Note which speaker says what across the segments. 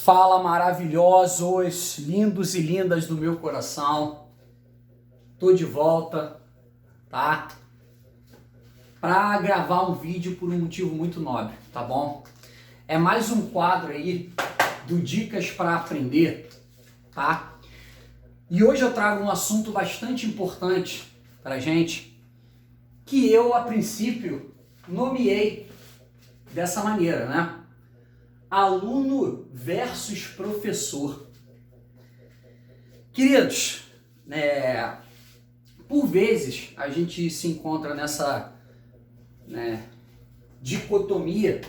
Speaker 1: Fala, maravilhosos, lindos e lindas do meu coração. Tô de volta, tá? Pra gravar um vídeo por um motivo muito nobre, tá bom? É mais um quadro aí do Dicas para Aprender, tá? E hoje eu trago um assunto bastante importante pra gente, que eu, a princípio, nomeei dessa maneira, né? Aluno versus professor. Queridos, por vezes a gente se encontra nessa dicotomia,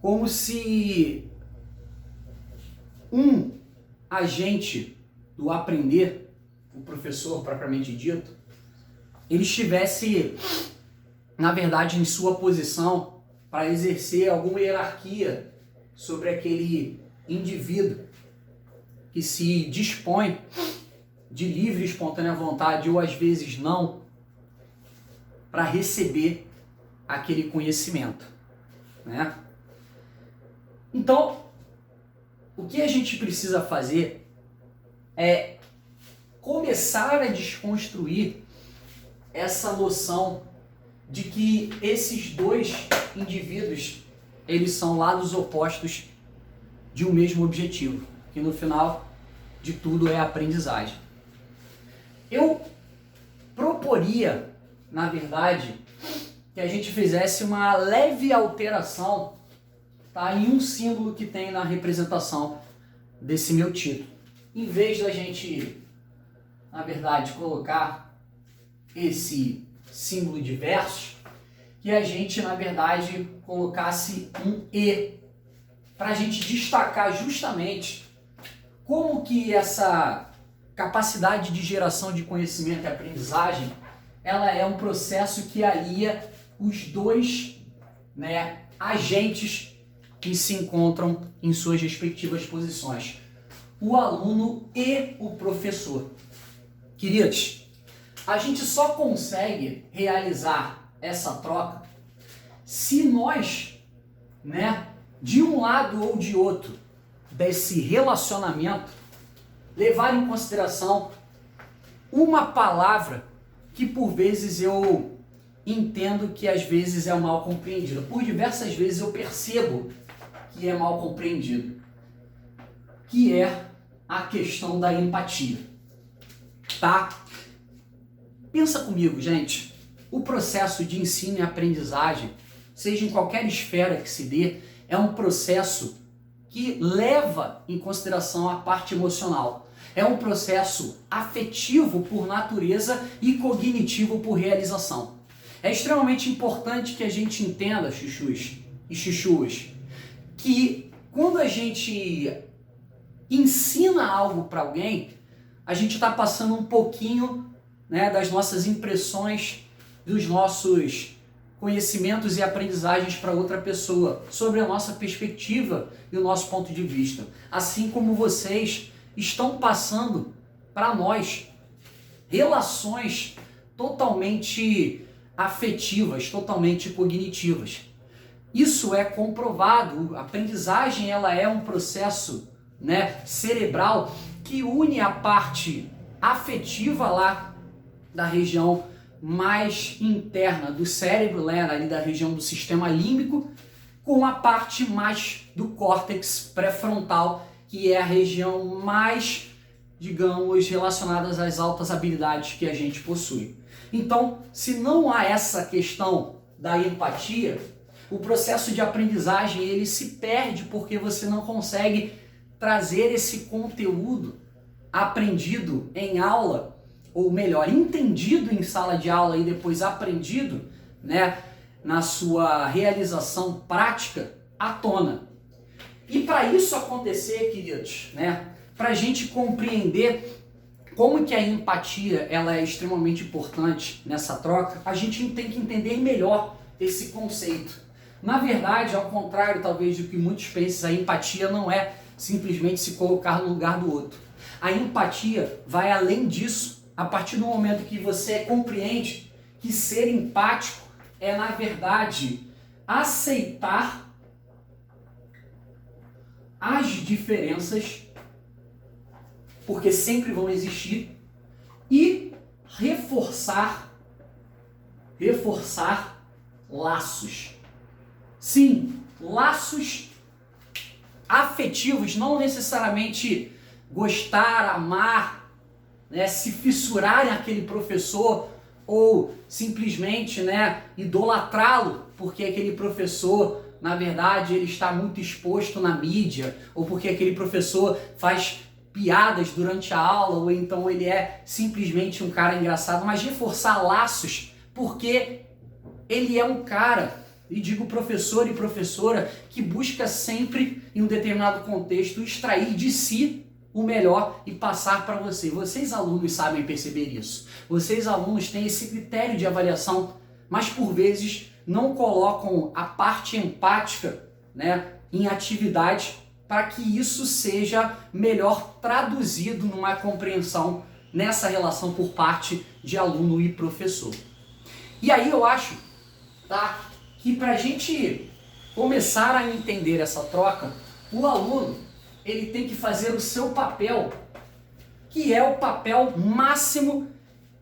Speaker 1: como se um agente do aprender, o professor propriamente dito, ele estivesse, na verdade, em sua posição para exercer alguma hierarquia sobre aquele indivíduo que se dispõe de livre e espontânea vontade, ou às vezes não, para receber aquele conhecimento, né? Então, o que a gente precisa fazer é começar a desconstruir essa noção de que esses dois indivíduos, eles são lados opostos de um mesmo objetivo, que no final de tudo é a aprendizagem. Eu proporia, na verdade, que a gente fizesse uma leve alteração, tá, em um símbolo que tem na representação desse meu título. Em vez da gente, na verdade, colocar esse símbolo de versos, que a gente, na verdade, colocasse um E, para a gente destacar justamente como que essa capacidade de geração de conhecimento e aprendizagem, ela é um processo que alia os dois, agentes que se encontram em suas respectivas posições, o aluno e o professor. Queridos, a gente só consegue realizar essa troca se nós, de um lado ou de outro desse relacionamento, levar em consideração uma palavra que por vezes eu entendo que às vezes é mal compreendida. Por diversas vezes eu percebo que é mal compreendido, que é a questão da empatia, tá? Pensa comigo, gente. O processo de ensino e aprendizagem, seja em qualquer esfera que se dê, é um processo que leva em consideração a parte emocional. É um processo afetivo por natureza e cognitivo por realização. É extremamente importante que a gente entenda, chuchus e chuchuas, que quando a gente ensina algo para alguém, a gente está passando um pouquinho, das nossas impressões, dos nossos conhecimentos e aprendizagens para outra pessoa, sobre a nossa perspectiva e o nosso ponto de vista. Assim como vocês estão passando para nós relações totalmente afetivas, totalmente cognitivas. Isso é comprovado. A aprendizagem, ela é um processo, cerebral que une a parte afetiva lá da região mais interna do cérebro, ali da região do sistema límbico, com a parte mais do córtex pré-frontal, que é a região mais, digamos, relacionada às altas habilidades que a gente possui. Então, se não há essa questão da empatia, o processo de aprendizagem ele se perde, porque você não consegue trazer esse conteúdo aprendido em aula, ou melhor, entendido em sala de aula e depois aprendido, na sua realização prática, à tona. E para isso acontecer, queridos, para a gente compreender como que a empatia ela é extremamente importante nessa troca, a gente tem que entender melhor esse conceito. Na verdade, ao contrário talvez do que muitos pensam, a empatia não é simplesmente se colocar no lugar do outro. A empatia vai além disso. A partir do momento que você compreende que ser empático é, na verdade, aceitar as diferenças, porque sempre vão existir, e reforçar laços. Sim, laços afetivos, não necessariamente gostar, amar, né, se fissurarem aquele professor ou simplesmente, né, idolatrá-lo porque aquele professor, na verdade, ele está muito exposto na mídia, ou porque aquele professor faz piadas durante a aula, ou então ele é simplesmente um cara engraçado, mas reforçar laços porque ele é um cara, e digo professor e professora, que busca sempre, em um determinado contexto, extrair de si o melhor e passar para você. Vocês, alunos, sabem perceber isso. Vocês, alunos, têm esse critério de avaliação, mas por vezes não colocam a parte empática, né, em atividade para que isso seja melhor traduzido numa compreensão nessa relação por parte de aluno e professor. E aí eu acho, tá, que para a gente começar a entender essa troca, o aluno ele tem que fazer o seu papel, que é o papel máximo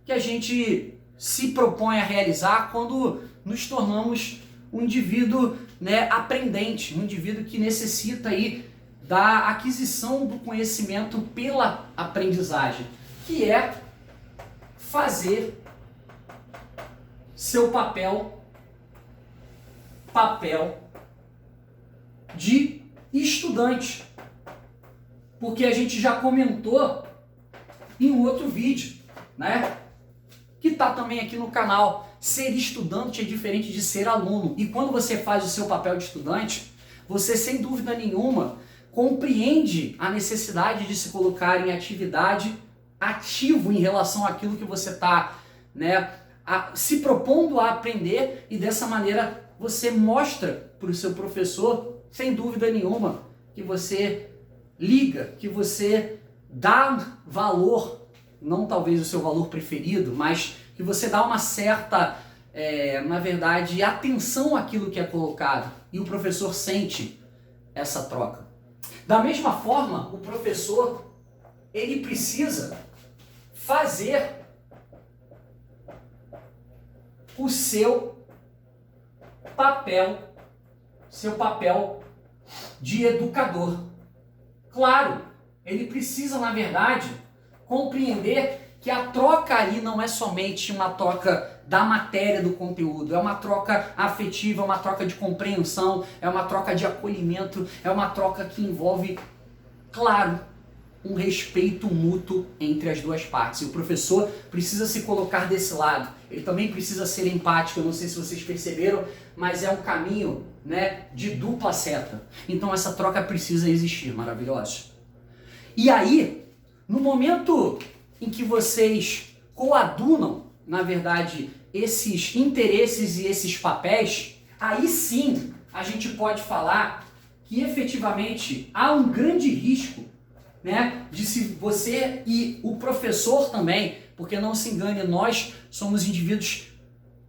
Speaker 1: que a gente se propõe a realizar quando nos tornamos um indivíduo, né, aprendente, um indivíduo que necessita aí da aquisição do conhecimento pela aprendizagem, que é fazer seu papel de estudante. Porque a gente já comentou em um outro vídeo, né? Que está também aqui no canal. Ser estudante é diferente de ser aluno. E quando você faz o seu papel de estudante, você sem dúvida nenhuma compreende a necessidade de se colocar em atividade ativo em relação àquilo que você está, né, se propondo a aprender, e dessa maneira você mostra para o seu professor, sem dúvida nenhuma, que você liga, que você dá valor, não talvez o seu valor preferido, mas que você dá uma certa, na verdade, atenção àquilo que é colocado, e o professor sente essa troca. Da mesma forma, o professor, ele precisa fazer o seu papel de educador. Claro, ele precisa, na verdade, compreender que a troca ali não é somente uma troca da matéria do conteúdo, é uma troca afetiva, é uma troca de compreensão, é uma troca de acolhimento, é uma troca que envolve, claro, um respeito mútuo entre as duas partes. E o professor precisa se colocar desse lado, ele também precisa ser empático. Eu não sei se vocês perceberam, mas é um caminho, né, de dupla seta. Então essa troca precisa existir, maravilhoso. E aí, no momento em que vocês coadunam, na verdade, esses interesses e esses papéis, aí sim a gente pode falar que efetivamente há um grande risco, né, de se você e o professor também, porque não se engane, nós somos indivíduos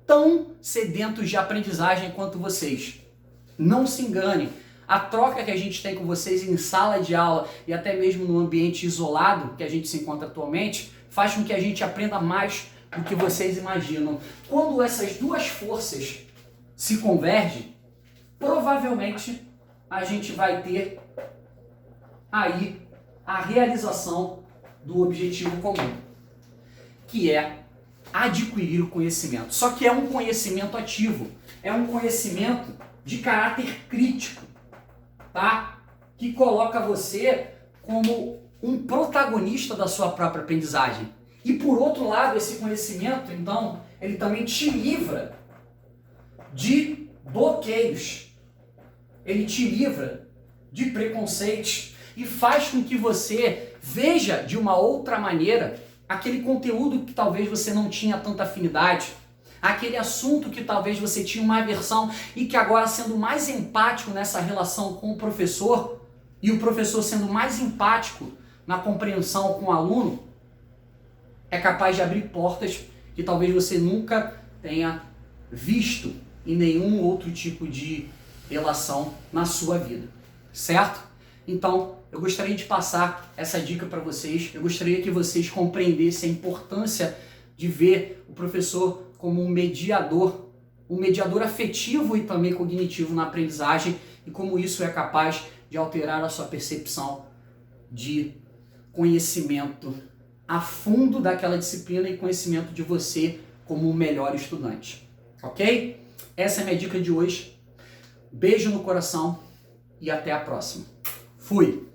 Speaker 1: tão sedentos de aprendizagem quanto vocês. Não se engane, a troca que a gente tem com vocês em sala de aula e até mesmo no ambiente isolado que a gente se encontra atualmente, faz com que a gente aprenda mais do que vocês imaginam. Quando essas duas forças se convergem, provavelmente a gente vai ter aí a realização do objetivo comum, que é adquirir o conhecimento. Só que é um conhecimento ativo, é um conhecimento de caráter crítico, tá? Que coloca você como um protagonista da sua própria aprendizagem. E por outro lado, esse conhecimento, então, ele também te livra de bloqueios, ele te livra de preconceitos e faz com que você veja de uma outra maneira aquele conteúdo que talvez você não tinha tanta afinidade, aquele assunto que talvez você tinha uma aversão e que agora, sendo mais empático nessa relação com o professor e o professor sendo mais empático na compreensão com o aluno, é capaz de abrir portas que talvez você nunca tenha visto em nenhum outro tipo de relação na sua vida, certo? Então, eu gostaria de passar essa dica para vocês. Eu gostaria que vocês compreendessem a importância de ver o professor como um mediador afetivo e também cognitivo na aprendizagem e como isso é capaz de alterar a sua percepção de conhecimento a fundo daquela disciplina e conhecimento de você como o melhor estudante. Ok? Essa é a minha dica de hoje. Beijo no coração e até a próxima. Fui!